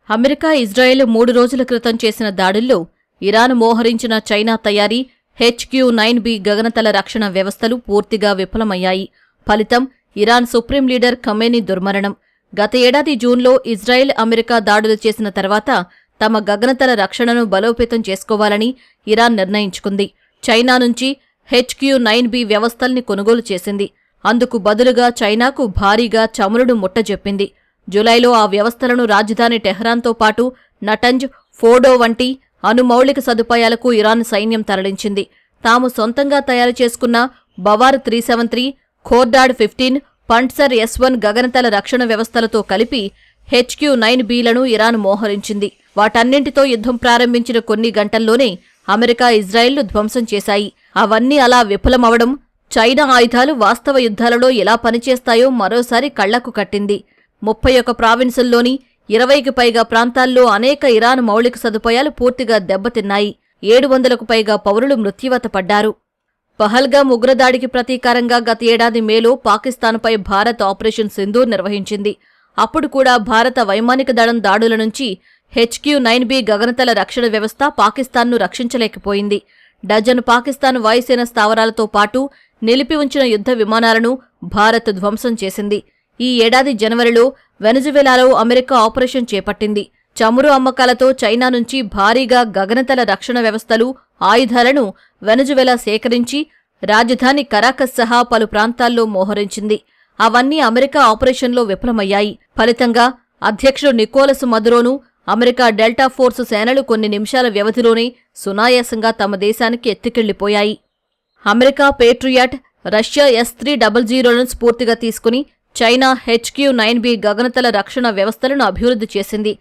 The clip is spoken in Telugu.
అమెరికా, ఇజ్రాయెల్ 3 రోజుల క్రితం చేసిన దాడుల్లో ఇరాన్ మోహరించిన చైనా తయారీ HQ-9B గగనతల రక్షణ వ్యవస్థలు పూర్తిగా విఫలమయ్యాయి. ఫలితం ఇరాన్ సుప్రీం లీడర్ ఖమేనీ దుర్మరణం. గత ఏడాది జూన్లో ఇజ్రాయెల్, అమెరికా దాడులు చేసిన తర్వాత తమ గగనతల రక్షణను బలోపేతం చేసుకోవాలని ఇరాన్ నిర్ణయించుకుంది. చైనా నుంచి HQ-9B వ్యవస్థల్ని కొనుగోలు చేసింది. అందుకు బదులుగా చైనాకు భారీగా చమురును ముట్టజెప్పింది. జులైలో ఆ వ్యవస్థలను రాజధాని టెహ్రాన్తో పాటు నటంజ్, ఫోర్డో వంటి అణుమౌళిక సదుపాయాలకు ఇరాన్ సైన్యం తరలించింది. తాము సొంతంగా తయారు చేసుకున్న బవార్ 373, ఖోర్డాడ్ 15, పంట్సర్ S-1 గగనతల రక్షణ వ్యవస్థలతో కలిపి HQ-9Bలను ఇరాన్ మోహరించింది. వాటన్నింటితో యుద్ధం ప్రారంభించిన కొన్ని గంటల్లోనే అమెరికా, ఇజ్రాయెల్ను ధ్వంసం చేశాయి. అవన్నీ అలా విఫలమవడం చైనా ఆయుధాలు వాస్తవ యుద్ధాలలో ఎలా పనిచేస్తాయో మరోసారి కళ్లకు కట్టింది. 31 ప్రావిన్సుల్లోని 20కి పైగా ప్రాంతాల్లో అనేక ఇరాన్ మౌలిక సదుపాయాలు పూర్తిగా దెబ్బతిన్నాయి. 700కు పైగా పౌరులు మృత్యువాత పడ్డారు. పహల్గామ్ ఉగ్రదాడికి ప్రతీకారంగా గత ఏడాది మేలో పాకిస్తాన్పై భారత్ ఆపరేషన్ సింధూర్ నిర్వహించింది. అప్పుడు కూడా భారత వైమానిక దళం దాడుల నుంచి HQ-9B గగనతల రక్షణ వ్యవస్థ పాకిస్తాన్ను రక్షించలేకపోయింది. డజను పాకిస్తాన్ వాయుసేన స్థావరాలతో పాటు నిలిపి ఉంచిన యుద్ధ విమానాలను భారత్ ధ్వంసం చేసింది. ఈ ఏడాది జనవరిలో వెనజువెలాలో అమెరికా ఆపరేషన్ చేపట్టింది. చమురు అమ్మకాలతో చైనా నుంచి భారీగా గగనతల రక్షణ వ్యవస్థలు, ఆయుధాలను వెనజువెలా సేకరించి రాజధాని కరాకస్ సహా పలు ప్రాంతాల్లో మోహరించింది. అవన్నీ అమెరికా ఆపరేషన్లో విఫలమయ్యాయి. ఫలితంగా అధ్యక్షుడు నికోలస్ మదురోను, అమెరికా డెల్టా ఫోర్సు సేనలు కొన్ని నిమిషాల వ్యవధిలోనే సునాయాసంగా తమ దేశానికి ఎత్తుకెళ్లిపోయాయి. అమెరికా పేట్రియాట్, రష్యా S-300లను స్ఫూర్తిగా తీసుకుని చైనా HQ-9B గగనతల రక్షణ వ్యవస్థలను అభివృద్ధి చేసింది.